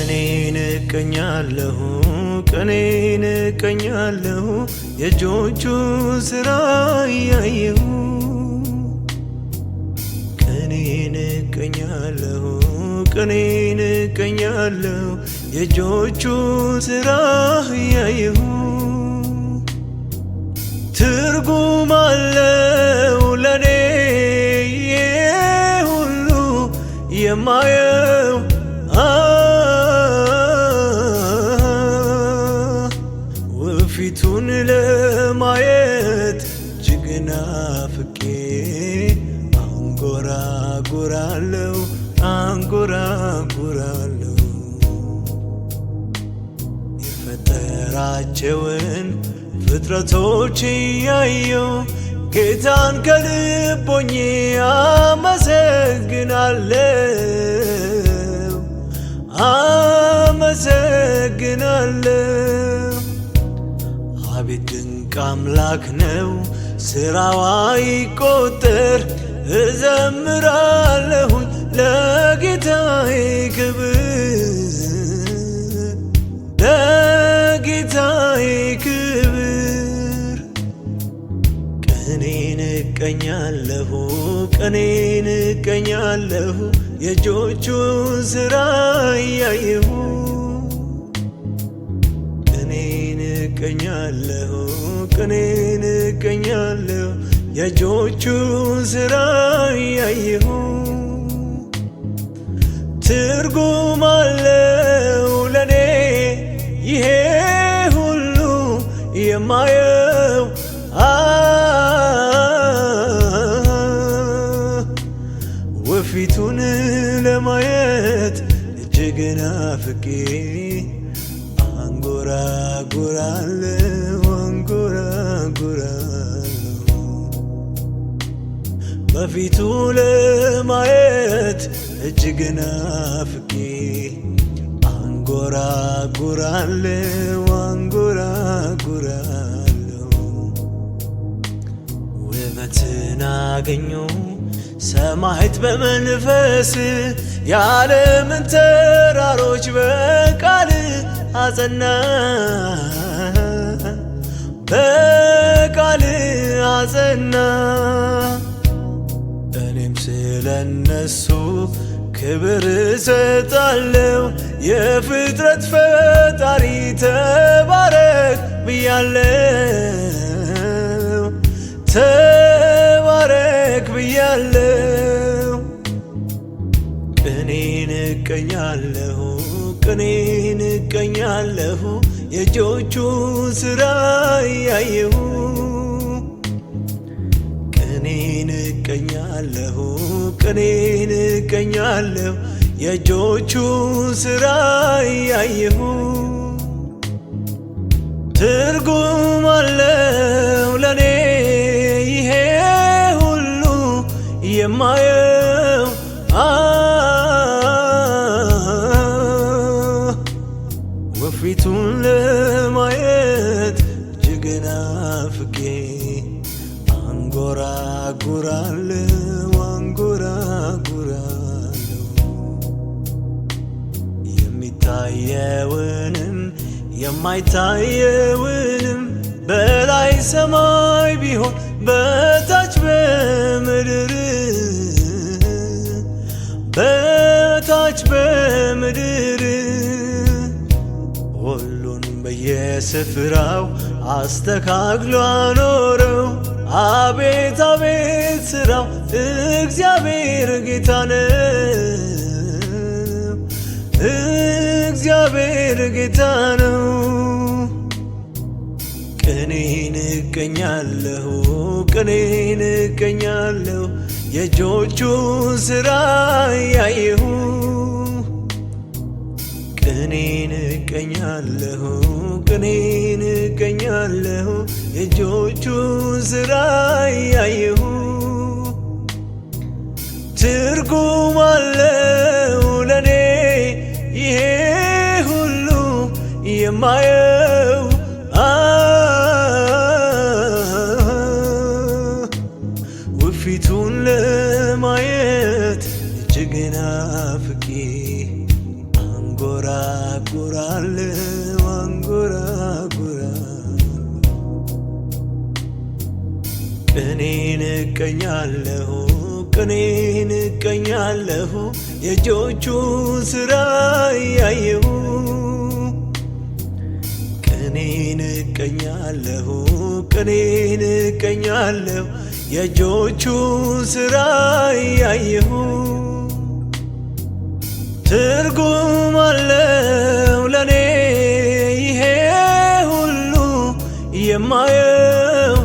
ቀኔን እቀኛለሁ ቀኔን እቀኛለሁ የእጆቹ ሥራ እያየሁ ቀኔን እቀኛለሁ ቀኔን እቀኛለሁ የእጆቹ ሥራ እያየሁ ትርጉም አለው ለኔ ሁሉ የማየው ወፊቱን ለማየት እጅግ ናፍቄ አንጎራጉራለሁ አንጎራጉራለሁ የፈጠራቸውን ፍጥረቶች እያየሁ ጌታን ከልብ ሆኜ አመሰግናለሁ አመሰግናለሁ። አቤት ድንቅ አምላክ ነው ሥራው አይቆጠር እዘምራለሁኝ ለጌታዬ ክብር ለጌታዬ ክብር ቀኔን እቀኛለሁ ቀኔን እቀኛለሁ የእጆቹን ሥራ እያየሁ ቀኔን እቀኛለሁ ቀኔን እቀኛለሁ የእጆቹን ሥራ እያየሁ ትርጉም አለው ለኔ ይሄ ሁሉ የማየው ወፊቱን ለማየት እጅግ ናፍቄ አንጎራጉራለሁ አንጎራጉራለሁ በፊቱ ለማየት እጅግ ናፍቄ አንጎራጉራለሁ አንጎራጉራለሁ ውበትን አገኘሁ ሰማዕት በመንፈስ የዓለምን ተራሮች በቃል አጸና በቃል አጸና እኔም ስለነሱ ክብር እሰጣለሁ የፍጥረት ፈጣሪ ተባረክ ብያለሁ ተባረክ ብያለሁ ቀኔን እቀኛለሁ ቀኔን እቀኛለሁ የእጆቹን ሥራ እያየሁ ቀኔን እቀኛለሁ ቀኔን እቀኛለሁ የእጆቹን ሥራ እያየሁ ትርጉም አለው ለኔ ይሄ ሁሉ የማየው ወፊቱን ለማየት እጅግ ናፍቄ አንጎራጉራለሁ አንጎራጉራለሁ የሚታየውንም የማይታየውንም በላይ ሰማይ ቢሆን በታች በምድር በታች በምድር ሁሉን በየስፍራው አስተካክሎ አኖረው አቤት አቤት ሥራው እግዚአብሔር ጌታ ነው እግዚአብሔር ጌታ ነው ቀኔን እቀኛለሁ ቀኔን እቀኛለሁ የእጆቹን ሥራ እያየሁ ቀኔን እቀኛለሁ ቀኔን እቀኛለሁ የእጆቹን ሥራ እያየሁ ትርጉም አለው ለኔ ይሄ ሁሉ የማየው ወፊቱን ለማየት እጅግ ናፍቄ አንጎራ ቅኔን እቀኛለሁ ቅኔን እቀኛለሁ የእጆቹን ሥራ እያየሁ ቅኔን እቀኛለሁ ቅኔን እቀኛለሁ የእጆቹን ሥራ እያየሁ ትርጉም አለው ለኔ ይሄ ሁሉ የማየው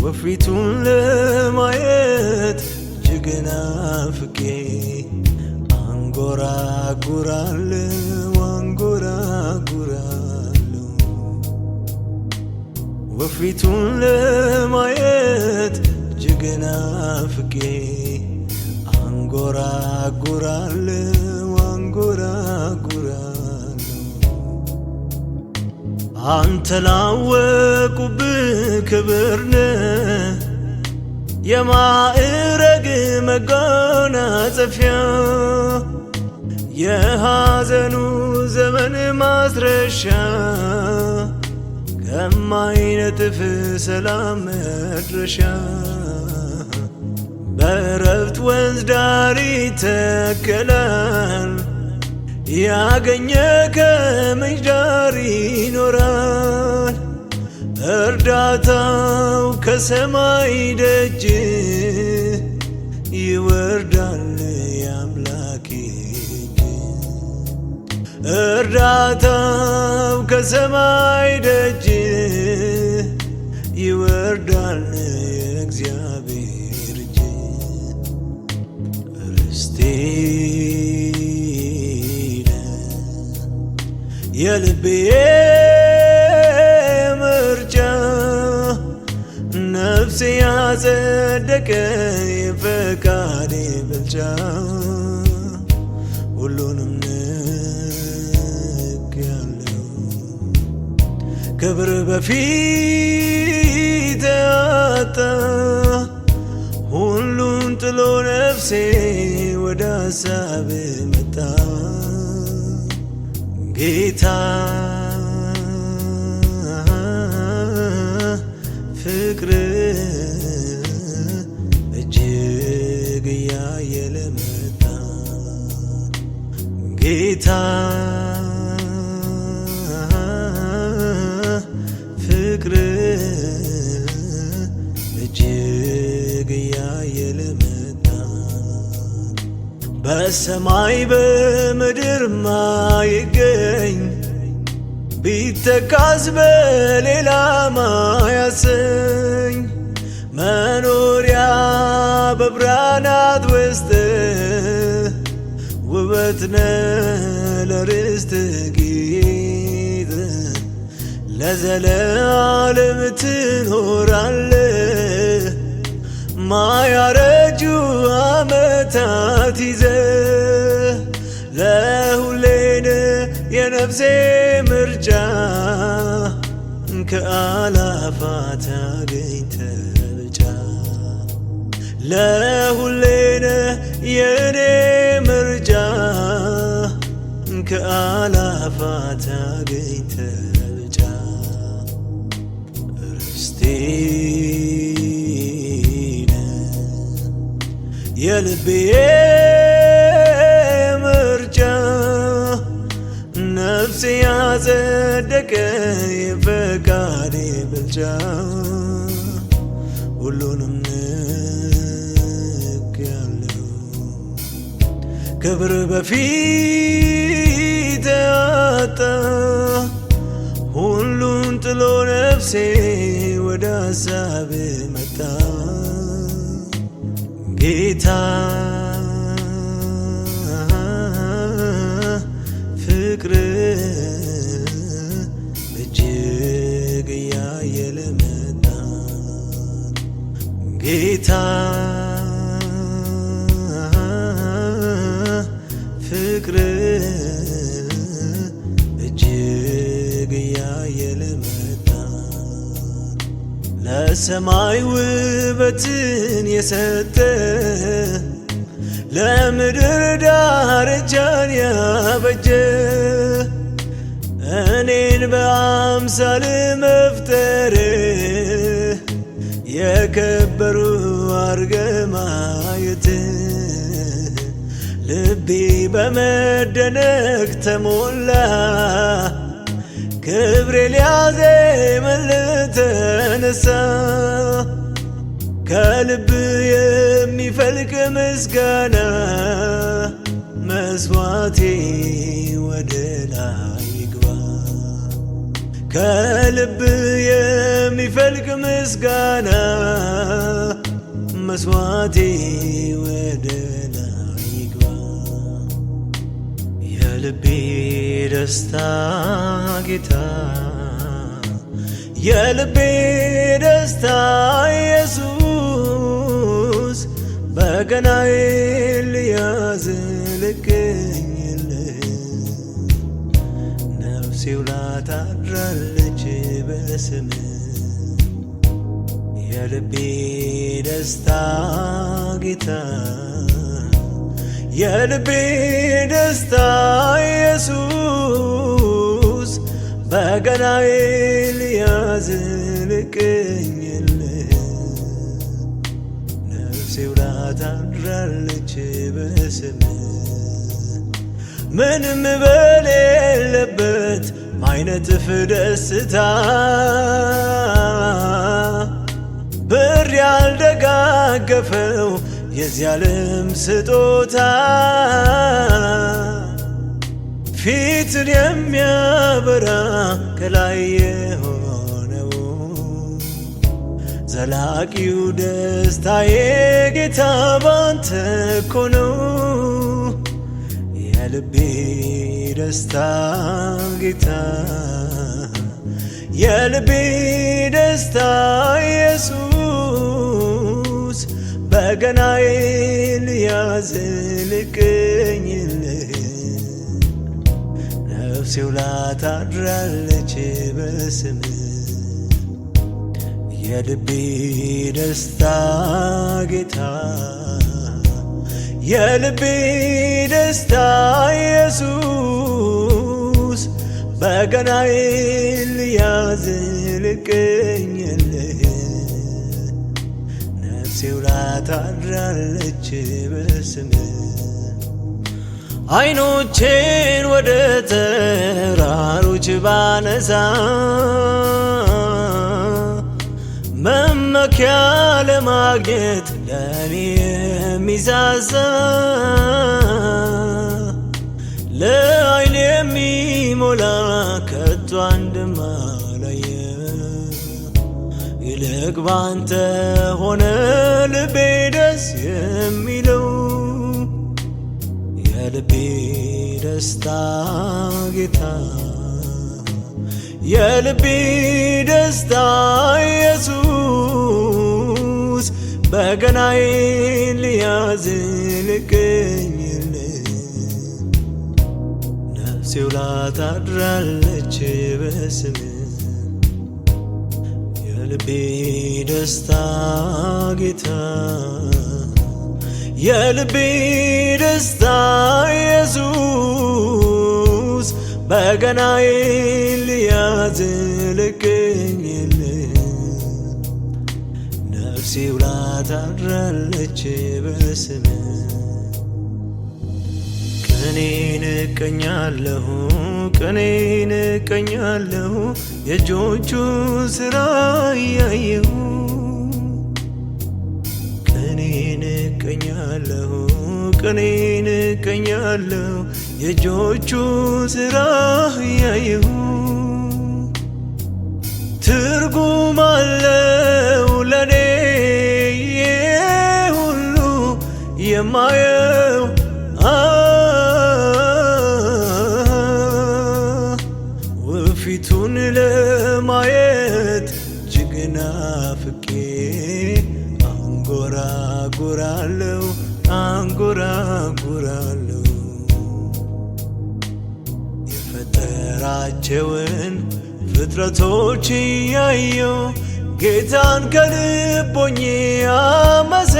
ወፊቱን ለማየት እጅግ ናፍቄ አንጎራጉራለሁ አንጎራጉራለሁ ወፊቱን ለማየት እጅግ ናፍቄ አንጎራጉራለሁ አንጎራጉራለሁ አንተ ላወቁብህ ክብርነ የማዕረግ መጎናጸፊያ የሐዘኑ ዘመን ማስረሻ ከማይነጥፍ ሰላም መድረሻ በረፍት ወንዝ ዳር ይተከላል ያገኘ ከምንጭ ዳር ይኖራል እርዳታው ከሰማይ ደጅ ይወርዳል የአምላኬ እጅ እርዳታው ከሰማይ ደጅ ይወርዳል የእግዚአብሔር እጅ ርስቴ የልቤ ምርጫ ነፍሴ ያጸደቀ የፈቃዴ ብልጫ ሁሉንም ንቄአለሁ ክብር በፊት አጣ ሁሉን ጥሎ ነፍሴ ወደ ሐሳብ መጣ ጌታ ፍቅር እጅግ እያየለ መጣ ጌታ ፍቅር እጅግ እያየለ መጣ በሰማይ በምድር ማይገኝ ቢተካስ በሌላ ማያሰኝ መኖሪያ በብርሃናት ውስጥ ውበትነ ለርስት ጌጥ ለዘለዓለም ትኖራለህ ማያረጁ ዓመታት ይዘህ ለሁሌን የነፍሴ ምርጫ ከአላፋት አገኝተህ ብልጫ ለሁሌን የኔ ምርጫ ከአላፋት አገኝተህ ብልጫ ርስቴ የልቤ ምርጫ ነፍሴ ያጸደቀ የፈቃዴ ብልጫ ሁሉንም ንቄአለሁ ክብር በፊት አጣ ሁሉን ጥሎ ነፍሴ ወደ ሐሳብ መጣ ጌታ ፍቅር እጅግ እያየለ መጣ ጌታ ፍቅር እጅግ እያየለ መጣ ለሰማይ ውበትን የሰጠ ለምድር ዳርቻን ያበጀ እኔን በአምሳል መፍጠር የከበሩ አርገ ማየት ልቤ በመደነቅ ተሞላ ክብሬ ሊያዜምልህ ተነሳ ከልብ የሚፈልቅ ምስጋና መስዋዕቴ ወደ ላይ ይግባ ከልብ የሚፈልቅ ምስጋና መስዋዕቴ ወደ ላይ ይግባ የልቤ ደስታ ጌታ የልቤ ደስታ ኢየሱስ በገናዬን ልያዝ ልገኝልህ ነፍሴ ውላ ታድራለች በስምህ የልቤ ደስታ ጌታ የልቤ ደስታ ኢየሱስ በገናዬን ልያዝ ልገኝልህ ነፍሴ ውላ ታድራለች በስምህ ምንም በሌለበት ማይነጥፍ ደስታ ብር ያልደጋገፈው የዚህ ዓለም ስጦታ ፊትን የሚያበራ ከላይ የሆነው ዘላቂው ደስታዬ ጌታ ባንተ እኮ ነው የልቤ ደስታ ጌታ የልቤ ደስታ ኢየሱስ በገናዬን ልያዝ ልገኝልህ ነፍሴ ውላ ታድራለች በስምህ የልቤ ደስታ ጌታ የልቤ ደስታ ኢየሱስ በገናዬን ልያዝ ልገኝልህ ነፍሴ ውላ ታድራለች በስምህ አይኖቼን ወደ ተራሮች ባነሳ መመኪያ ለማግኘት ለኔ የሚሳሳ ለዓይን የሚሞላ ከቶ አንድም አላየ ይልቅ ባንተ ሆነ ልቤ ደስ የሚለው የልቤ ደስታ ጌታ የልቤ ደስታ ኢየሱስ በገናዬን ልያዝ ልገኝልህ ነፍሴ ውላ ታድራለች በስምህ የልቤ ደስታ ጌታ የልቤ ደስታ ኢየሱስ በገናዬን ልያዝ ልገኝልህ ነፍሴ ውላ ታድራለች በስምህ ቅኔን እቀኛለሁ ቅኔን እቀኛለሁ የእጆቹ ሥራ እያየሁ ቅኔን እቀኛለሁ ቅኔን እቀኛለሁ የእጆቹ ሥራ እያየሁ ትርጉም አለው ለኔ ሁሉ የማየው ወፊቱን ለማየት እጅግ ናፍቄ አንጎራጉራለሁ አንጎራጉራለሁ የፈጠራቸውን ፍጥረቶች እያየው ጌታን ከልብ ሆኜ አመሰግናለሁ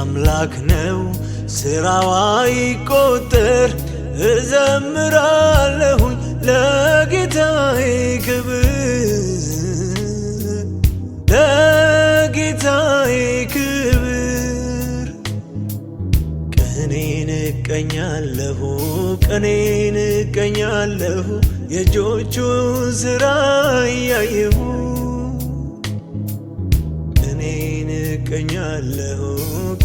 አምላክ ነው ስራዋ ይቆጠር። እዘምራለሁኝ ለጌታዬ ክብር፣ ለጌታዬ ክብር። ቀኔን እቀኛለሁ ቀኔን እቀኛለሁ የእጆቹን ሥራ እያየሁ። ቀኔን እቀኛለሁ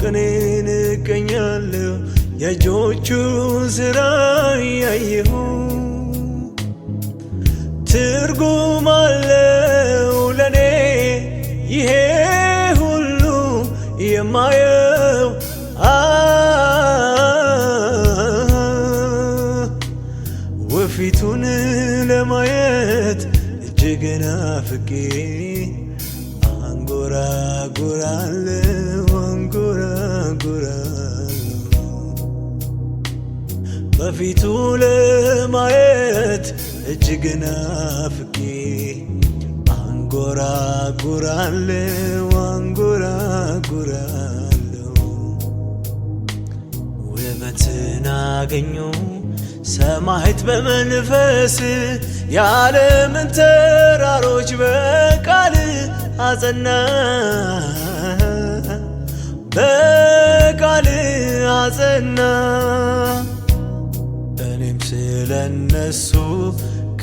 ቀኔን እቀኛለሁ የእጆቹን ሥራ እያየሁ። ትርጉም አለው ለኔ ይሄ ሁሉ የማየው ወፊቱን ለማየት እጅግ ናፍቄ አንጎራጉራለሁ አንጎራጉራለሁ። በፊቱ ለማየት እጅግ ናፍቄ አንጎራጉራለሁ አንጎራጉራለሁ። ውበትን አገኘሁ ሰማዕት በመንፈስ የዓለምን ተራሮች በቃል አጸና በቃል አጸና። እኔም ስለነሱ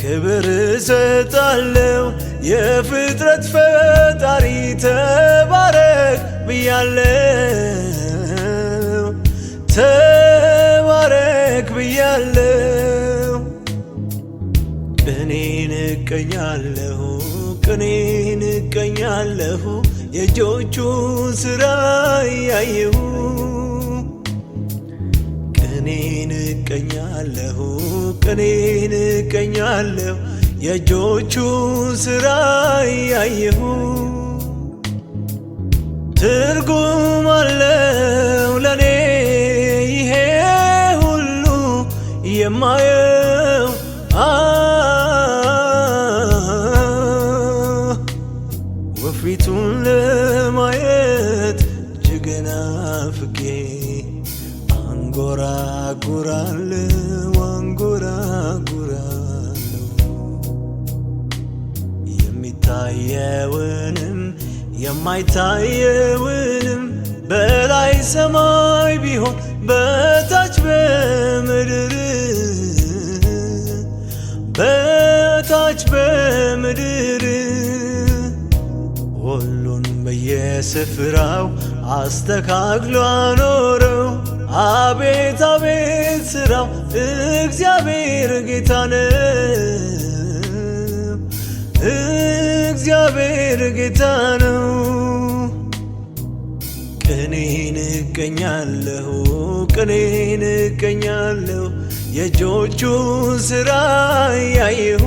ክብር እሰጣለሁ። የፍጥረት ፈጣሪ ተባረክ ብያለሁ ተባረክ ብያለሁ። ቀኔን እቀኛለሁ ቀኔን እቀኛለሁ የእጆቹን ሥራ እያየሁ። ቀኔን እቀኛለሁ ቀኔን እቀኛለሁ የእጆቹን ሥራ እያየሁ። ትርጉም አለው ለኔ ይሄ ሁሉ የማየው ወፊቱን ለማየት እጅግ ናፍቄ አንጎራጉራለሁ አንጎራጉራለሁ። የሚታየውንም የማይታየውንም በላይ ሰማይ ቢሆን በታች በምድር በታች በምድር ሁሉን በየስፍራው አስተካክሎ አኖረው። አቤት አቤት ሥራው እግዚአብሔር ጌታ ነው እግዚአብሔር ጌታ ነው። ቀኔን እቀኛለሁ ቀኔን እቀኛለሁ የእጆቹን ሥራ እያየሁ።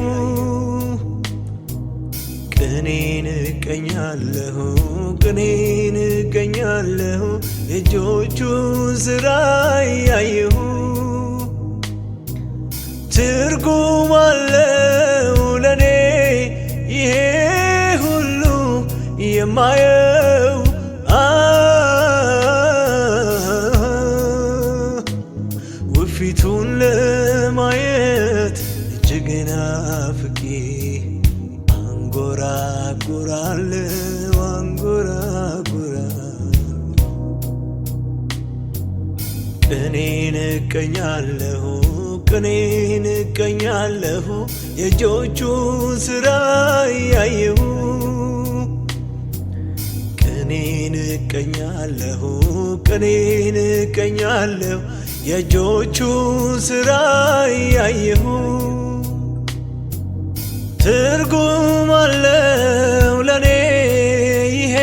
ቀኔን እቀኛለሁ ቀኔን እቀኛለሁ የእጆቹን ሥራ እያየሁ። ትርጉም አለው ለኔ ይሄ ሁሉ የማየው ወፊቱን ለማየት እጅግ ናፍቄ አንጎራጉራለሁ አንጎራጉራለሁ። ቀኔን እቀኛለሁ ቀኔን እቀኛለሁ የእጆቹን ሥራ እያየሁ። ቀኔን እቀኛለሁ ቀኔን እቀኛለሁ የእጆቹን ሥራ እያየሁ። ትርጉም አለው ለኔ ይሄ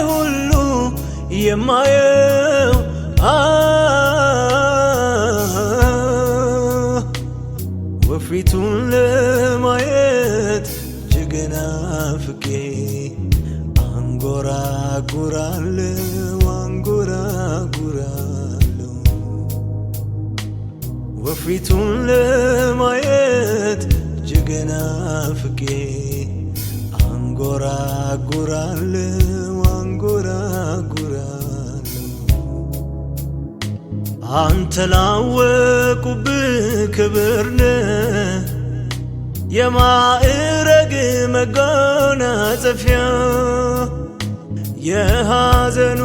ሁሉ የማየው ወፊቱን ለማየት እጅግ ናፍቄ አንጎራጉራለሁ አንጎራጉራለሁ። ወፊቱን ለማየት እጅግ ናፍቄ አንጎራጉራለሁ አንጎራጉራለሁ። አንተ ላወቁብህ ክብርነ የማዕረግ መጎናጸፊያ የሐዘኑ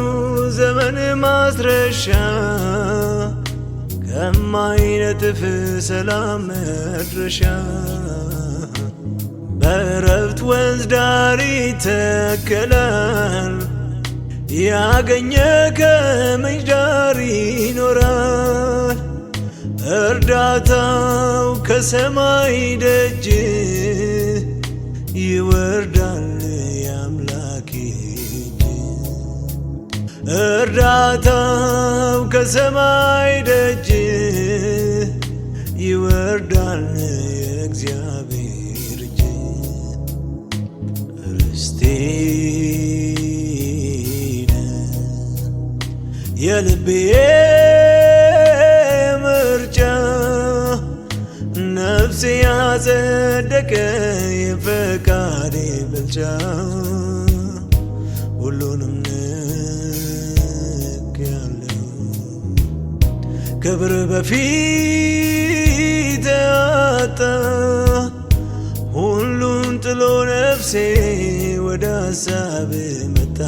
ዘመን ማስረሻ ከማይነጥፍ ሰላም መድረሻ በረፍት ወንዝ ዳር ይተከላል ያገኘ ከምንጭ ዳር ይኖራል እርዳታው ከሰማይ ደጅ ይወርዳል የአምላኬ እጅ እርዳታው ከሰማይ ደጅ ይወርዳል የእግዚአብሔር እጅ ርስቴ የልቤ ምርጫ ነፍሴ ያጸደቀ የፈቃዴ ብልጫ ሁሉንም ንቄአለሁ ክብር በፊት አጣ ሁሉን ጥሎ ነፍሴ ወደ ሐሳብ መጣ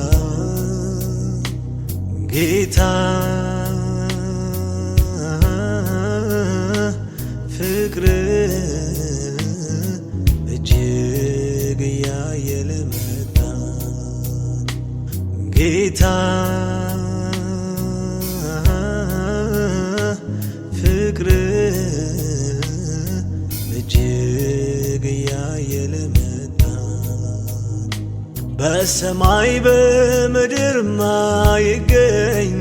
ጌታ ፍቅር እጅግ እያየለ መጣ ጌታ ፍቅር እጅግ እያየለ መጣ በሰማይ በምድር ማይገኝ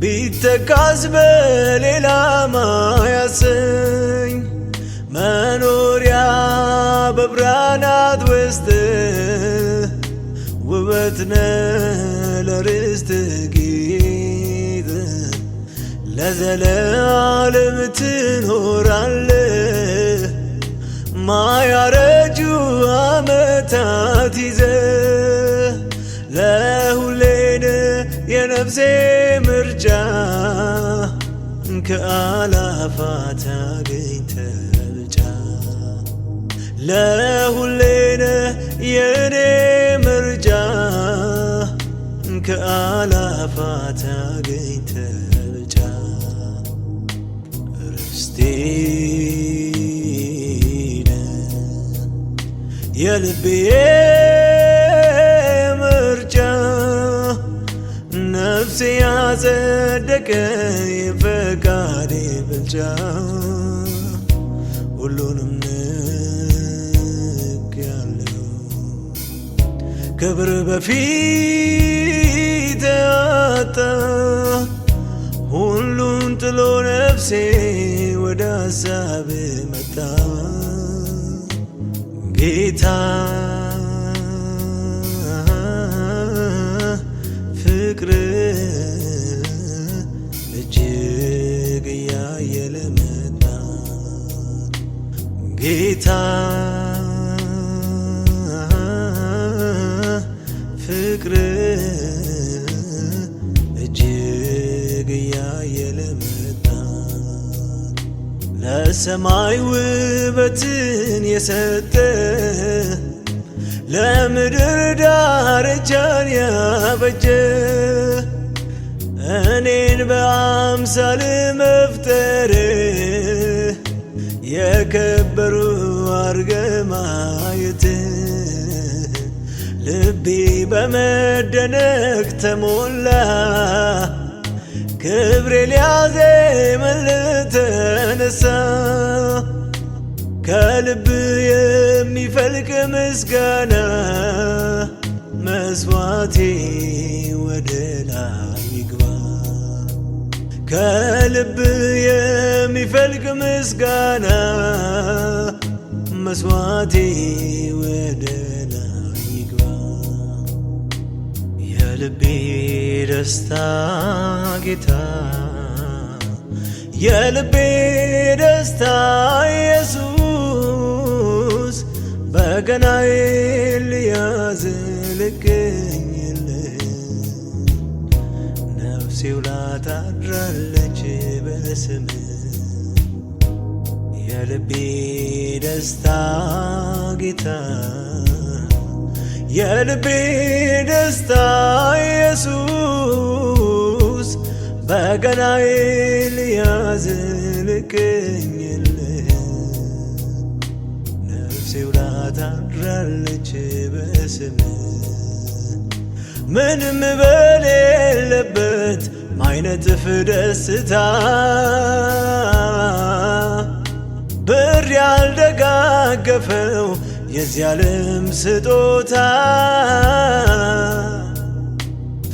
ቢተካስ በሌላ ማያሰኝ መኖሪያ በብርሃናት ውስጥ ውበትነ ለርስት ጌጥ ለዘለዓለም ትኖራለህ ማያረጁ ዓመታት ይዘህ ለሁሌን የነፍሴ ምርጫ ከአላፋት አገኝተህ ብልጫ ለሁሌን የኔ ምርጫ ከአላፋት አገኝተህ ብልጫ ርስቴ የልቤ ምርጫ ነፍሴ ያጸደቀ የፈቃዴ ብልጫ ሁሉንም ንቄአለሁ ክብር በፊት አጣ ሁሉን ጥሎ ነፍሴ ወደ ሐሳብ መጣ ጌታ ፍቅር እጅግ እያየለ መጣ ጌታ ፍቅር እጅግ እያየለ መጣ ለሰማይ ውበትን የሰጠ ለምድር ዳርቻን ያበጀ እኔን በአምሳል መፍጠር የከበሩ አርገህ ማየት ልቤ በመደነቅ ተሞላ ክብሬ ሊያዜምልህ ተነሳ ከልብ የሚፈልቅ ምስጋና መስዋዕቴ ወደ ላይ ይግባ ከልብ የሚፈልቅ ምስጋና መስዋዕቴ ወደ ላይ ይግባ የልቤ ደስታ ጌታ የልቤ ደስታ ኢየሱስ በገናዬን ልያዝ ልገኝልህ ነፍሴ ውላ ታድራለች በስምህ የልቤ ደስታ ጌታ የልቤ ደስታ ኢየሱስ በገናዬ ልያዝ ልገኝልህ ነፍሴ ውላ ታድራለች በስምህ ምንም በሌለበት ማይነጥፍ ደስታ ብር ያልደጋገፈው የዚህ ዓለም ስጦታ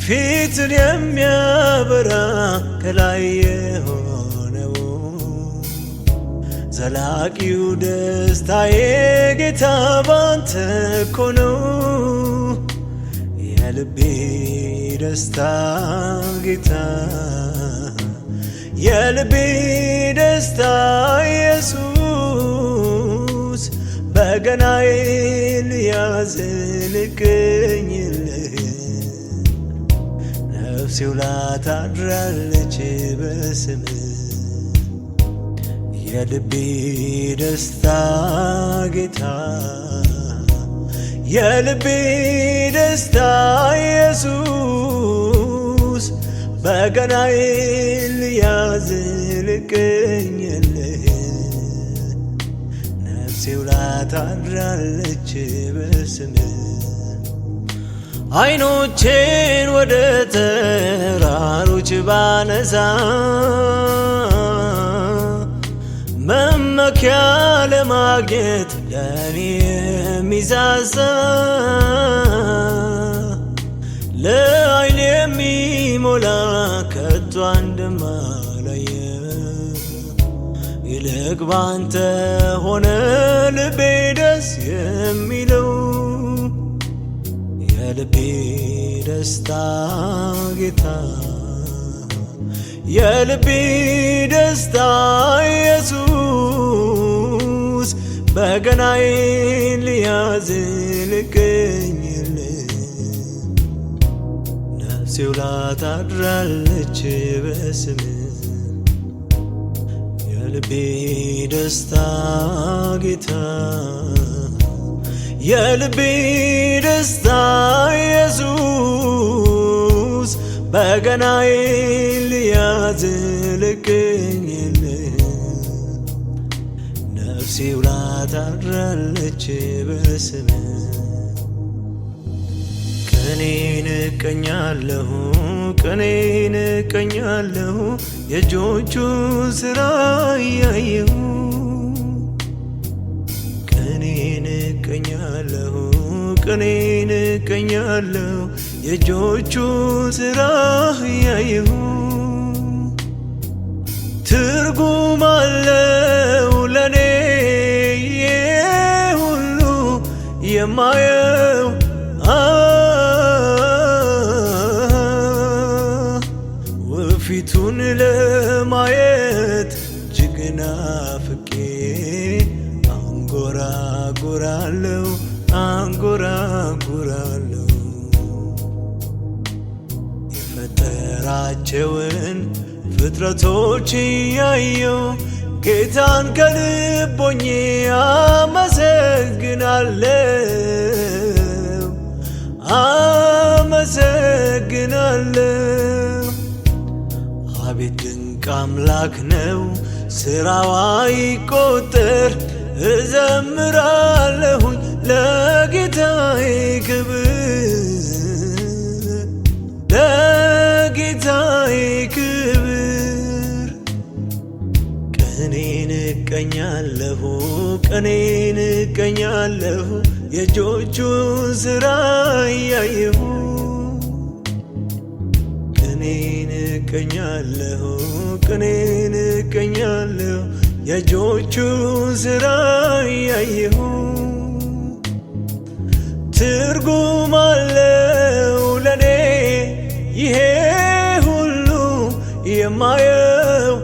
ፊትን የሚያበራ ከላይ የሆነው ዘላቂው ደስታዬ ጌታ ባንተ እኮ ነው የልቤ ደስታ ጌታ የልቤ ደስታ ኢየሱስ በገናዬ ልያዝ ልገኝልህ ነፍሴ ውላ ታድራለች በስምህ የልቤ ደስታ ጌታ የልቤ ደስታ ኢየሱስ በገናዬ ልያዝ ልገኝልህ ነፍሴ ውላ ታድራለች በስምህ አይኖቼን ወደ ተራሮች ባነሳ መመኪያ ለማግኘት ለኔ የሚሳሳ ለዓይን የሚሞላ ከቶ እንደማላየ ይልቅ ባንተ ሆነ ልቤ ደስ የሚለው የልቤ ደስታ ጌታ የልቤ ደስታ ኢየሱስ በገናዬ ልያዝ ልገኝልህ ነፍሴ ውላ ታድራለች በስምህ የልቤ ደስታ ጌታ የልቤ ደስታ ኢየሱስ በገናዬ ልያዝ ልገኝልህ ነፍሴ ውላ ታድራለች በስምህ ቀኔን እቀኛለሁ ቀኔን እቀኛለሁ የእጆቹን ሥራ እያየሁ ቀኔን እቀኛለሁ ቀኔን እቀኛለሁ የእጆቹን ሥራ እያየሁ ትርጉም አለው ለኔ ሁሉ የማየው ወፊቱን ለማየት እጅግ ናፍቄ አንጎራጉራለሁ አንጎራጉራለሁ የፈጠራቸውን ፍጥረቶች እያየው ጌታን ከልቦኜ አመሰግናለሁ አመሰግናለሁ አቤት ድንቅ አምላክ ነው ሥራው አይቆጠር እዘምራለሁኝ ለጌታዬ ክብር ለጌታዬ ክብር ቀኔን እቀኛለሁ ቀኔን እቀኛለሁ የእጆቹን ሥራ እያየሁ ቀኔን እቀኛለሁ ቀኔን እቀኛለሁ የእጆቹን ሥራ እያየሁ ትርጉም አለው ለኔ ይሄ ሁሉ የማየው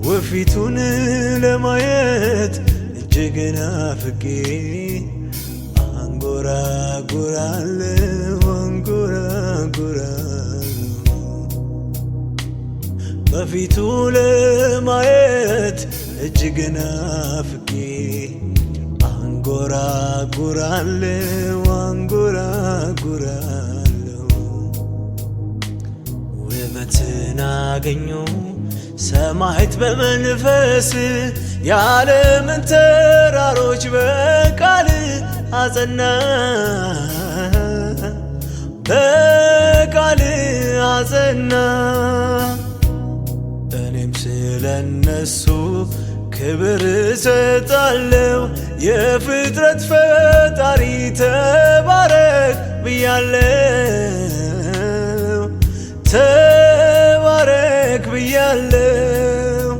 ወፊቱን ለማየት እጅግ ናፍቄ አንጎራጉራለሁ አንጎራጉራለሁ በፊቱ ለማየት እጅግ ናፍቄ አንጎራጉራለሁ አንጎራጉራለሁ። ውበትን አገኙ ሰማዕት በመንፈስ የዓለምን ተራሮች በቃል አጸና በቃል አጸና። እኔም ስለነሱ ክብር እሰጣለሁ። የፍጥረት ፈጣሪ ተባረክ ብያለሁ ተባረክ ብያለሁ።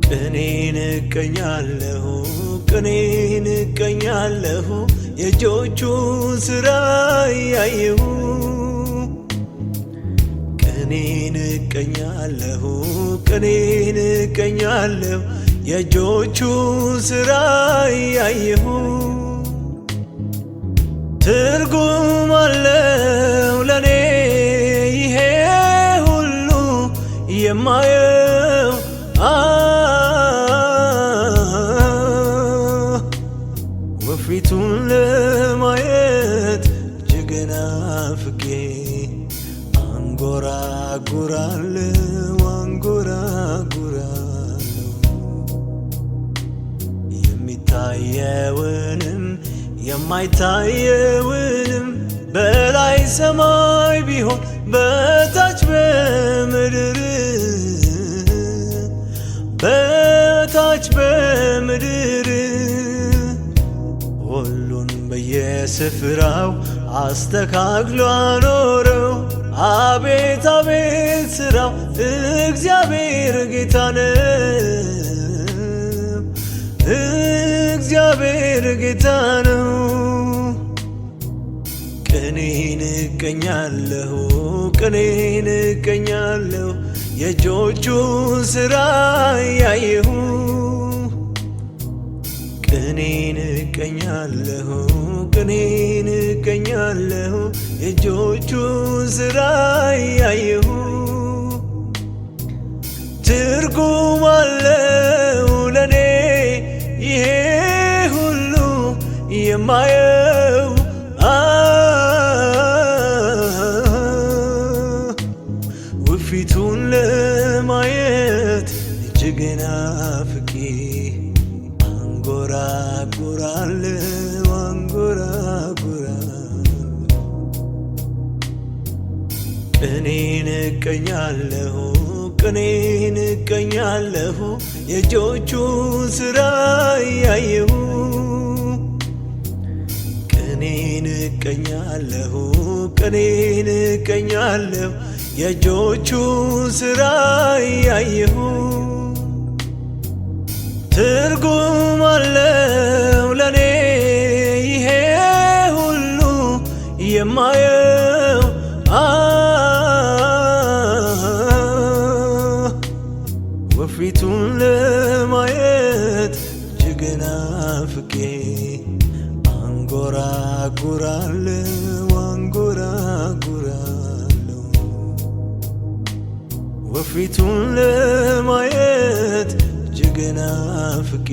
ቅኔን እቀኛለሁ ቅኔን እቀኛለሁ የእጆቹን ሥራ እያየሁ ቅኔን እቀኛለሁ ቅኔን እቀኛለሁ የእጆቹን ሥራ እያየሁ። ትርጉም አለው ለኔ ይሄ ሁሉ የማየው ወፊቱን ለማየት እጅግ ናፍቄ አንጎራጉራለሁ አንጎራጉራለሁ። የሚታየውንም የማይታየውንም በላይ ሰማይ ቢሆን በታች በምድር በታች በምድር ሁሉን በየስፍራው አስተካክሎ አኖረው። አቤት አቤት ሥራው እግዚአብሔር ጌታ ነው እግዚአብሔር ጌታ ነው። ቅኔን እቀኛለሁ ቅኔን እቀኛለሁ የእጆቹን ሥራ እያየሁ ቅኔን እቀኛለሁ ቅኔን እቀኛለሁ የእጆቹን ሥራ እያየሁ። ትርጉም አለው ለኔ ይሄ ሁሉ የማየው ውፊቱን ለማየት እጅግ ናፍቄ አንጎራጉራለሁ አንጎራጉራለሁ። ቅኔን እቀኛለሁ ቅኔን እቀኛለሁ የእጆቹን ሥራ እያየሁ ቅኔን እቀኛለሁ ቅኔን እቀኛለሁ የእጆቹን ሥራ እያየሁ። ትርጉም አለው ለኔ ይሄ ሁሉ የማየው ወፊቱን ለማየት እጅግ ናፍቄ አንጎራጉራለሁ አንጎራጉራለሁ። ወፊቱን ለማየት እጅግ ናፍቄ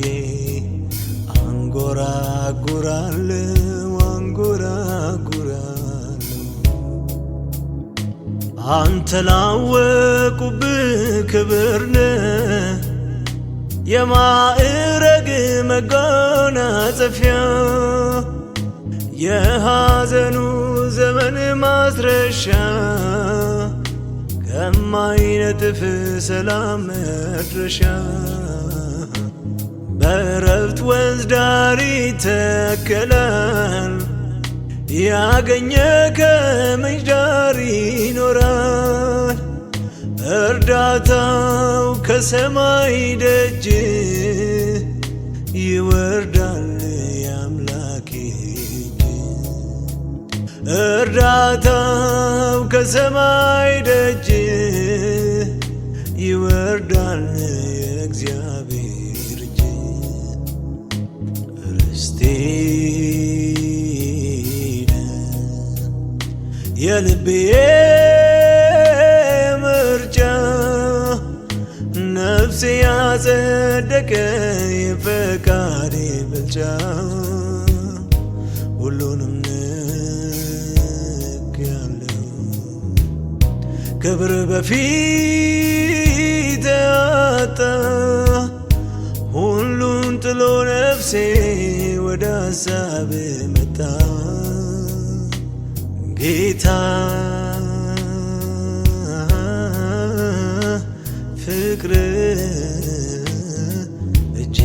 አንጎራጉራለሁ አንጎራጉራለሁ። አንተ ላወቁብህ ክብር ነህ የማዕረግ መጎናጸፊያ የሐዘኑ ዘመን ማስረሻ ከማይነጥፍ ሰላም መድረሻ በዕረፍት ወንዝ ዳር ይተከላል ያገኘ ከምንጭ ዳር ይኖራል። እርዳታው ከሰማይ ደጅ ይወርዳል የአምላኬ እጅ እርዳታው ከሰማይ ደጅ ይወርዳል የእግዚአብሔር እጅ። ርስቴ የልቤ ምርጫ ነፍሴ ያጸደቀ የፈቃዴ ብልጫ ሁሉንም ንቄአለሁ ክብር በፊት አጣ ሁሉን ጥሎ ነፍሴ ወደ ሐሳብ መጣ ጌታ ፍቅር እጅግ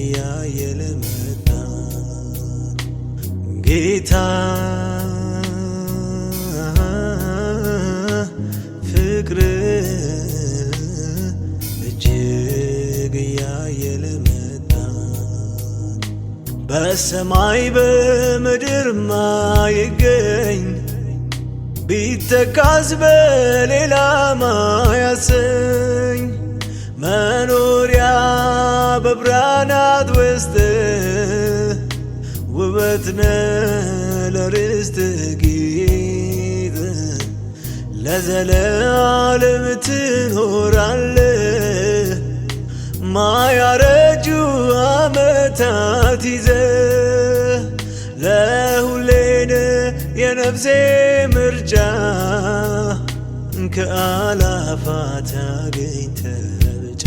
እያየለ መጣ ጌታ ፍቅር እጅግ እያየለ መጣ በሰማይ በምድር ማይገኝ ቢተካስ በሌላ ማያሰኝ መኖሪያ በብርሃናት ውስጥ ውበት ነህ ለርስት ጌጥ ለዘለዓለም ትኖራለህ ማያረጁ ዓመታት ይዘህ ለሁሌን የነፍሴ ምርጫ ከአላፋት አገኝተህ ብቻ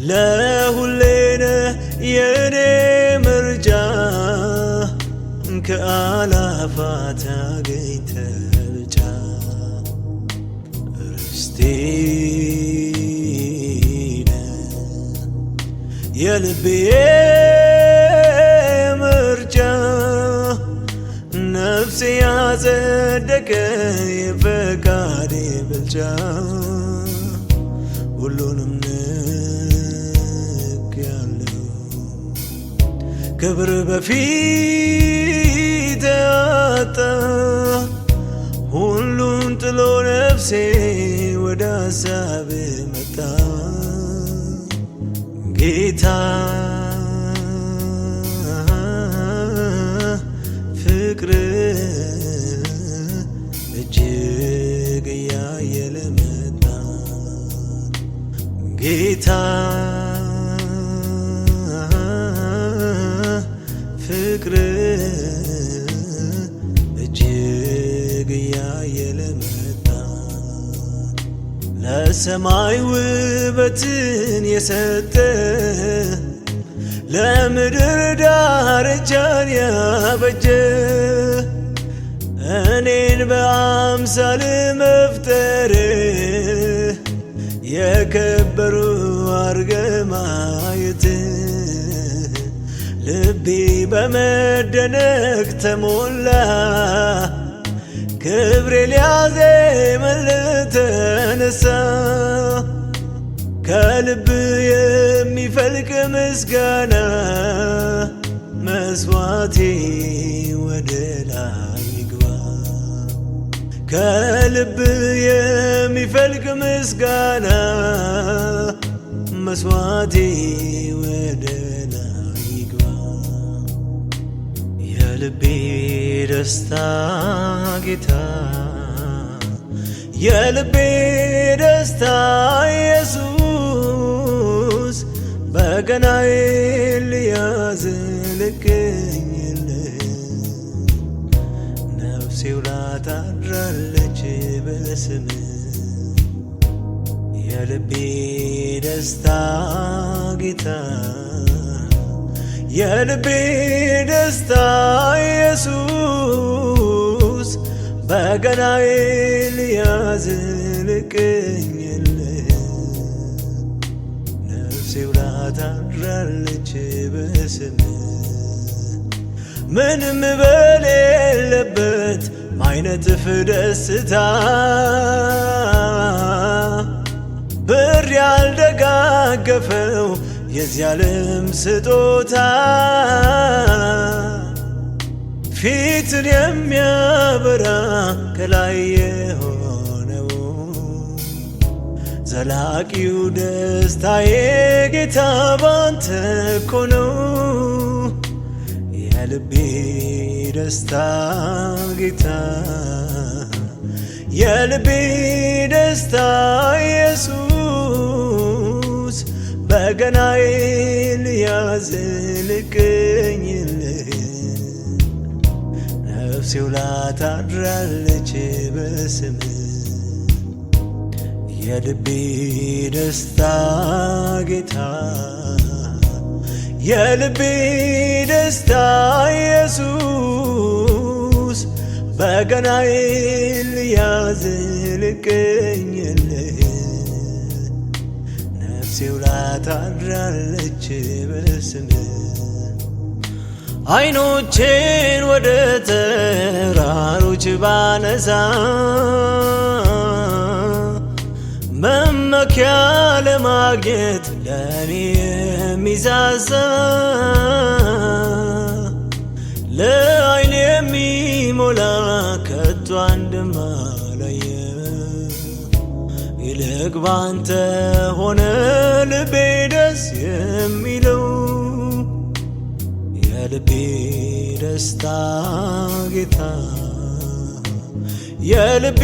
ለሁሌን የኔ ምርጫ ከአላፋት አገኝተህ ብቻ ርስቴ ነህ የልቤ ምርጫ ነፍሴ ያጸደቀ የፈቃዴ ብልጫ ሁሉንም ንቄአለሁ ክብር በፊት አጣ ሁሉን ጥሎ ነፍሴ ወደ ሐሳብ መጣ ጌታ ፍቅር እጅግ እያየለ መጣ ጌታ ፍቅር እጅግ እያየለ መጣ ለሰማይ ውበትን የሰጠ ለምድር ዳርቻን ያበጀ እኔን በአምሳል መፍጠር የከበሩ አርገህ ማየት ልቤ በመደነቅ ተሞላ ክብሬ ሊያዜምልህ ተነሳ ከልብ የሚፈልቅ ምስጋና መስዋዕቴ ወደ ላይ ይግባ ከልብ የሚፈልቅ ምስጋና መስዋዕቴ ወደ ላይ ይግባ የልቤ ደስታ ጌታ የልቤ ደስታ ኢየሱስ በገናዬን ልያዝ ልገኝልህ ነፍሴ ውላ ታድራለች በስምህ የልቤ ደስታ ጌታ የልቤ ደስታ ኢየሱስ በገናዬን ልያዝ ልገኝልህ ነፍሴ ውላ ታድራለች በስምህ ምንም በሌለበት ማይነጥፍ ደስታ ብር ያልደጋገፈው የዚህ ዓለም ስጦታ ፊትን የሚያበራ ከላይ የሆነው ዘላቂው ደስታዬ ጌታ ባንተ እኮ ነው የልቤ ደስታ ጌታ የልቤ ደስታ ኢየሱስ በገናዬን ልያዝ ልቅኝልህ ነፍሴ ውላ ታድራለች በስምህ የልቤ ደስታ ጌታ የልቤ ደስታ ኢየሱስ በገናዬን ልያዝ ልቅኝልህ ነፍሴ ውላ ታድራለች በስምህ አይኖቼን ወደ ተራሮች ባነሳ መመኪያ ለማግኘት ለኔ የሚሳሳ ለዓይን የሚሞላ ከቶ አንድም አላየም ይልቅ ባንተ ሆነ ልቤ ደስ የሚለው የልቤ ደስታ ጌታ የልቤ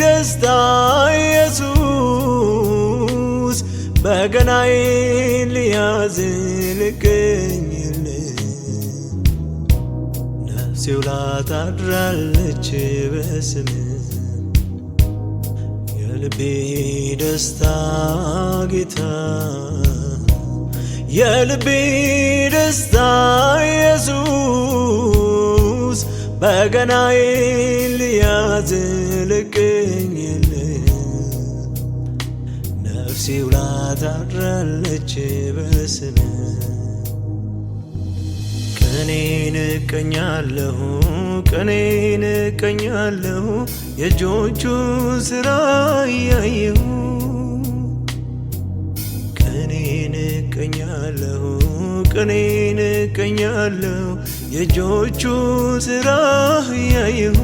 ደስታ ኢየሱስ በገናዬን ልያዝ ልቅኝልህ ነፍሴ ውላ ታድራለች በስምህ የልቤ ደስታ ጌታ የልቤ ደስታ ኢየሱስ በገናዬን ልያዝ ልቅኝልህ ነፍሴ ውላ ታድራለች በስምህ ቀኔን እቀኛለሁ ቀኔን እቀኛለሁ የእጆቹን ሥራ እያየሁ ቀኔን እቀኛለሁ ቀኔን እቀኛለሁ የእጆቹን ሥራ እያየሁ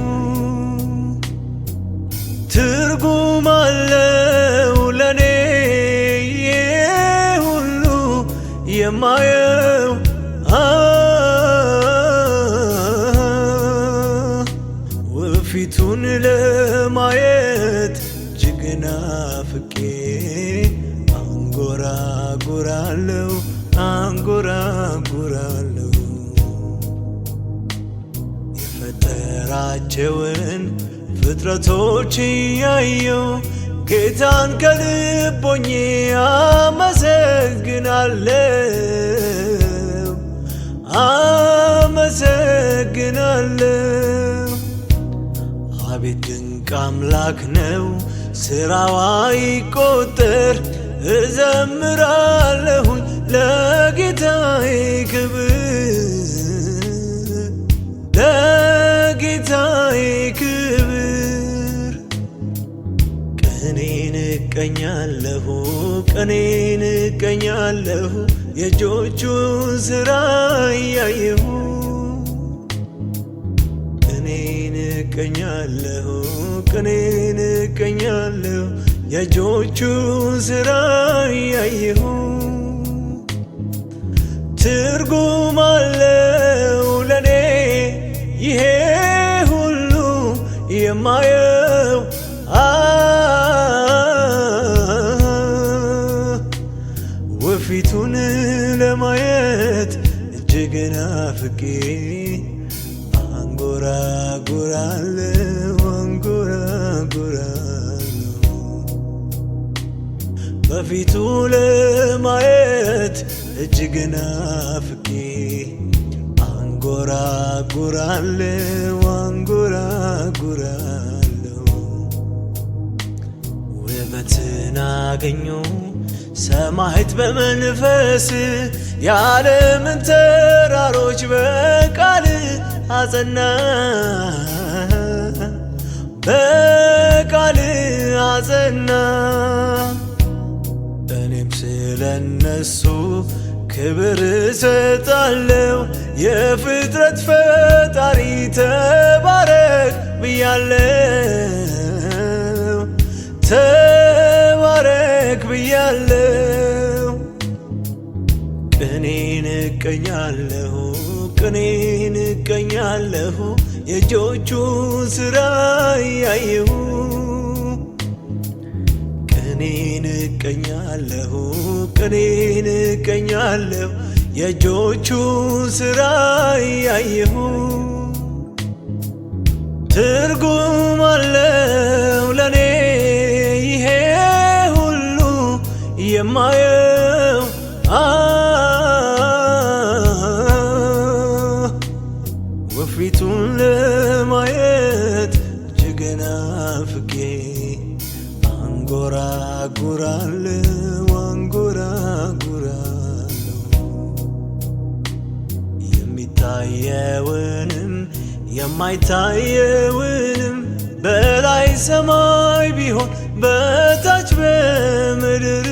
ትርጉም አለው ለኔ ሁሉ የማየው ወፊቱን ለማየት እጅግ ናፍቄ አንጎራጉራለሁ አንጎራጉራለሁ የፈጠራቸውን ፍጥረቶች እያየሁ ጌታን ከልብ ሆኜ አመሰግናለሁ አመሰግናለሁ አቤት ድንቅ አምላክ ነው ሥራው አይቆጠር እዘምራለሁኝ ለጌታዬ ክብር ለጌታዬ ክብር ቀኔን እቀኛለሁ ቀኔን እቀኛለሁ የእጆቹን ሥራ እያየሁ ቀኔን እቀኛለሁ ቀኔን እቀኛለሁ የእጆቹን ሥራ እያየሁ ትርጉም አለው ለኔ ይሄ ሁሉ የማየው ወፊቱን ለማየት እጅግ ናፍቄ አንጎራጉራለሁ አንጎራጉራለሁ በፊቱ ለማየት እጅግ ናፍቄ አንጎራጉራለሁ አንጎራጉራለሁ ውበትን አገኘሁ ሰማዕት በመንፈስ የዓለምን ተራሮች በቃል አጸና በቃል አጸና እኔም ስለነሱ ክብር እሰጣለሁ የፍጥረት ፈጣሪ ተባረክ ብያለሁ ተባረክ ብያለሁ ቀኔን እቀኛለሁ ቅኔን እቀኛለሁ የእጆቹን ሥራ ያየሁ ቅኔን እቀኛለሁ ቅኔን እቀኛለሁ የእጆቹን ሥራ ያየሁ ትርጉም አለው ለኔ ይሄ ሁሉ የማየው ወፊቱን ለማየት እጅግ ናፍቄ አንጎራጉራለሁ የሚታየውንም የማይታየውንም በላይ ሰማይ ቢሆን በታች በምድር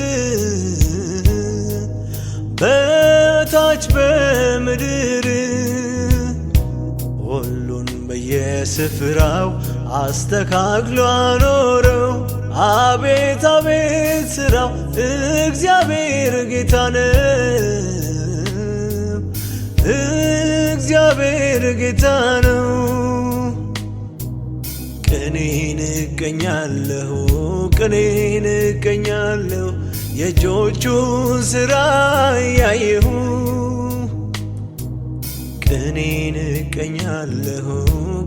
ሁሉን በየስፍራው አስተካክሎ አኖረው አቤት አቤት ሥራው እግዚአብሔር ጌታ ነው እግዚአብሔር ጌታ ነው ቅኔን እቀኛለሁ ቅኔን እቀኛለሁ የእጆቹን ሥራ ያየሁ ቅኔን እቀኛለሁ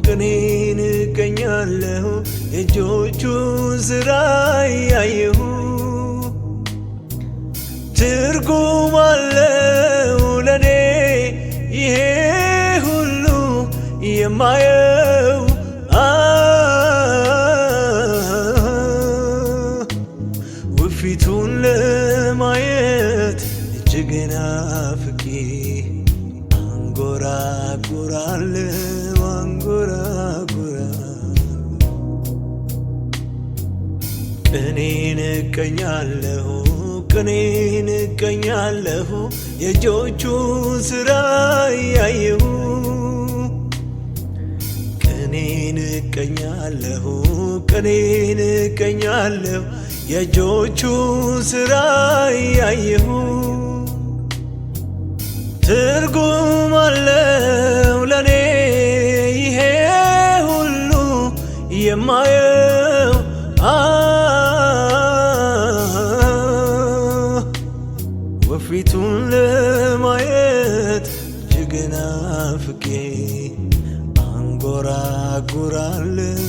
ቅኔን እቀኛለሁ የእጆቹን ሥራ ያየሁ ትርጉም አለው ለኔ ይሄ ሁሉ የማየው ወፊቱን ለማየት እጅግ ናፍቄ አንጎራጉራለሁ ቅኔን እቀኛለሁ ቅኔን እቀኛለሁ የእጆቹን ሥራ ያየሁ ቅኔን እቀኛለሁ ቅኔን እቀኛለሁ የእጆቹን ሥራ ያየሁ ትርጉም አለው ለኔ ይሄ ሁሉ የማየው ወፊቱን ለማየት እጅግ ናፍቄ አንጎራጉራለሁ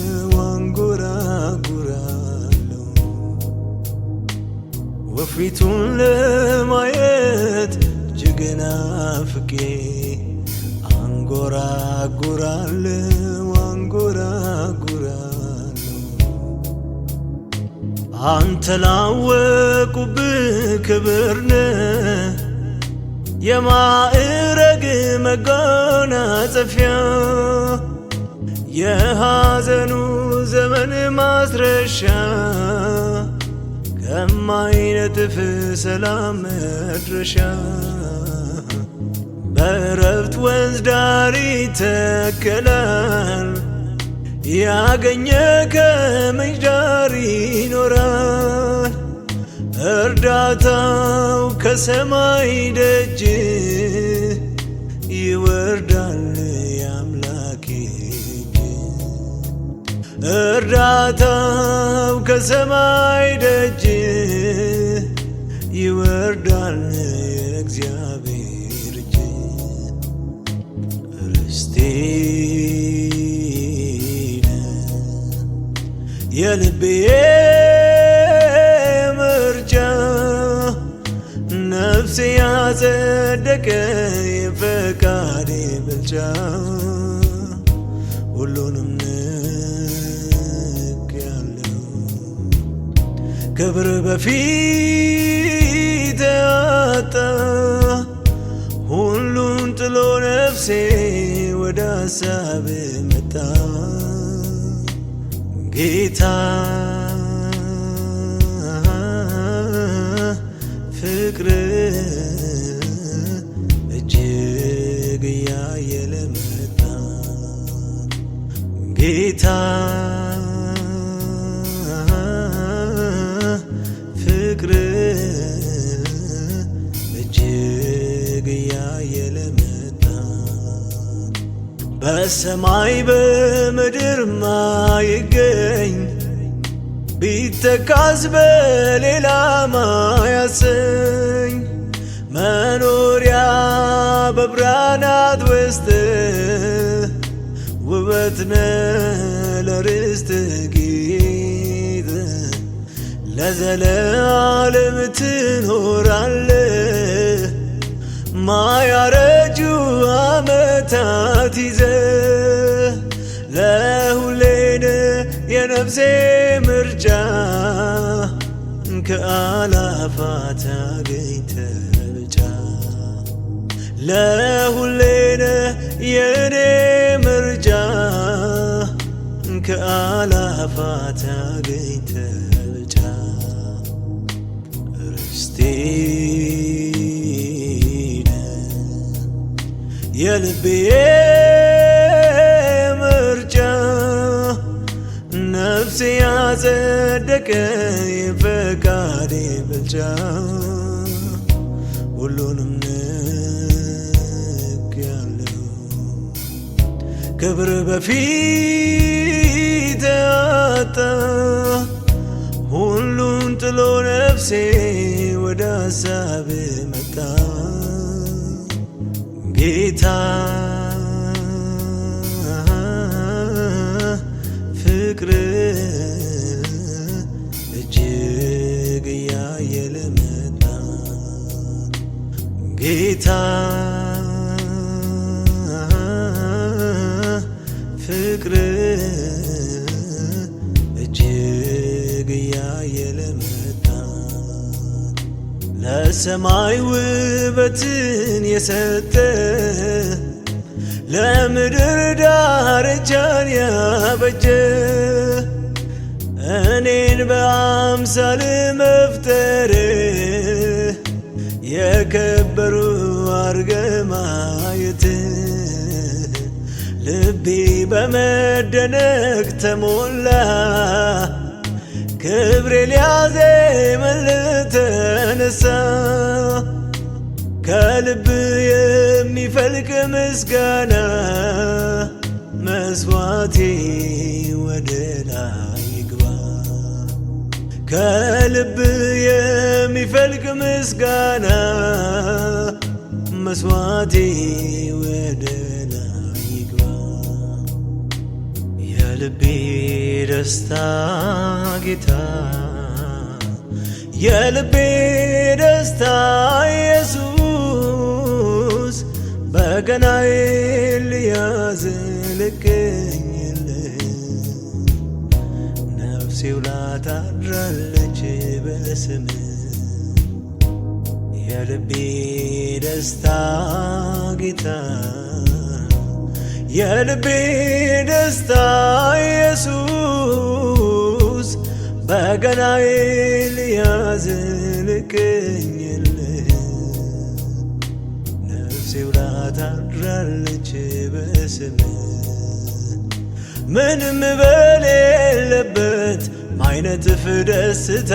ወፊቱን ለማየት እጅግ ናፍቄ አንጎራጉራለሁ አንተ ላወቁብህ ክብርነ የማዕረግ መጎናጸፊያ የሐዘኑ ዘመን ማስረሻ ከማይነጥፍ ሰላም መድረሻ በዕረፍት ወንዝ ዳር ይተከላል ያገኘ ከምንጭ ዳር ይኖራል እርዳታው ከሰማይ ደጅ ይወርዳል የአምላኬ እጅ እርዳታው ከሰማይ ደጅ ይወርዳል የእግዚአብሔር እጅ ርስቴ የልቤ ምርጫ ነፍሴ ያጸደቀ የፈቃዴ ብልጫ ሁሉንም ንቄአለሁ ክብር በፊት ያጣ ሁሉን ጥሎ ነፍሴ ወደ ሐሳብ መጣ ጌታ ፍቅር እጅግ እያየለ መጣ ጌታ ፍቅር እጅግ እያየለ መጣ በሰማይ በምድር ማይገኝ ቢተካስ በሌላ ማያሰኝ መኖሪያ በብርሃናት ውስጥ ውበትነ ለርስት ጌጥ ለዘለዓለም ትኖራለህ ማያረጁ ዓመታት ይዘህ ለሁሌን የነፍሴ ምርጫ ከአላፋት አገኝተህ ብልጫ ለሁሌን የኔ ምርጫ ከአላፋት አገኝተህ ብልጫ ርስቴ የልቤ ምርጫ ነፍሴ ያጸደቀ የፈቃዴ ብልጫ ሁሉንም ንቄአለሁ ክብር በፊት አጣ ሁሉን ጥሎ ነፍሴ ወደ ሐሳብ መጣ ጌታ ፍቅር እጅግ እያየለ መጣ ጌታ ፍቅር እጅግ እያየለ መጣ ለሰማይ ውበትን የሰጠ ለምድር ዳርቻን ያበጀ እኔን በአምሳል መፍጠር የከበሩ አርገ ማየት ልቤ በመደነቅ ተሞላ ክብሬ ሊያዜምልህ ተነሳ ከልብ የሚፈልቅ ምስጋና መስዋዕቴ ወደ ላይ ይግባ ከልብ የሚፈልቅ ምስጋና መስዋዕቴ ወደ ላይ ይግባ የልቤ ደስታ ጌታ የልቤ ደስታ ኢየሱስ በገናዬን ልያዝ ልገኝልህ ነፍሴ ውላ ታድራለች በስምህ የልቤ ደስታ ጌታ የልቤ ደስታ ኢየሱስ በገናዬን ልያዝ ልገኝልህ ነፍሴ ውላ ታድራለች በስምህ ምንም በሌለበት ማይነጥፍ ደስታ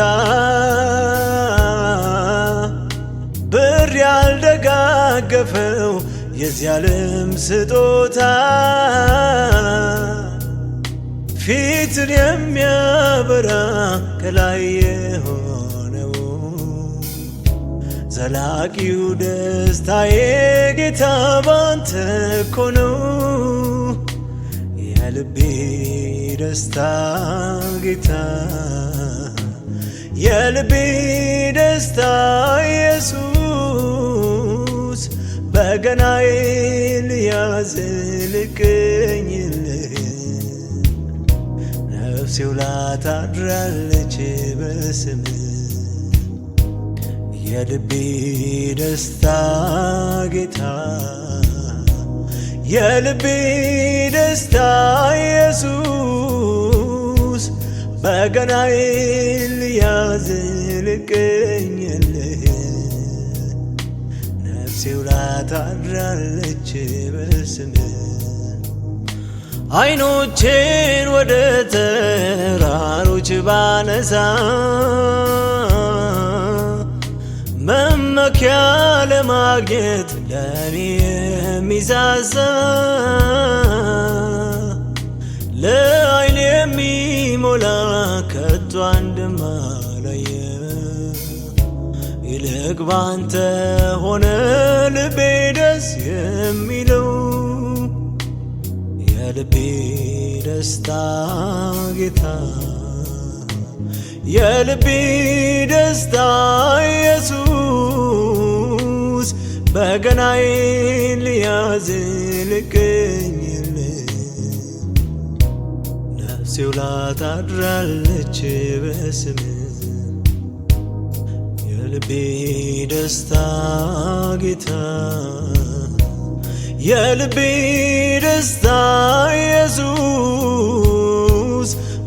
ብር ያልደጋገፈው የዚህ ዓለም ስጦታ ፊትን የሚያበራ ከላይ የሆነው ዘላቂው ደስታዬ ጌታ ባንተ እኮ ነው የልቤ ደስታ ጌታ የልቤ ደስታ ኢየሱስ በገናዬን ልያዝ ልገኝልህ ነፍሴ ውላ ታድራለች በስምህ የልቤ ደስታ ጌታ የልቤ ደስታ ኢየሱስ በገናዬን ልያዝ ልገኝልህ ነፍሴ ውላ ታድራለች በስምህ አይኖቼን ወደ ተራሮች ባነሳ መመኪያ ለማግኘት ለኔ የሚሳሳ ለዓይን የሚሞላ ከቶ አንድም አላየ። ይልቅ ባንተ ሆነ ልቤ ደስ የሚለው የልቤ ደስታ ጌታ የልቤ ደስታ ኢየሱስ በገናዬን ልያዝ ልገኝልህ ነፍሴ ውላ ታድራለች በስምህ የልቤ ደስታ ጌታ የልቤ ደስታ ኢየሱስ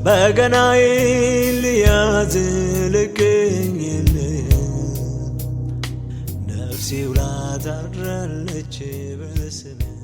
በገናዬን ልያዝ ልገኝልህ ነፍሴ ውላ ታድራለች በስምህ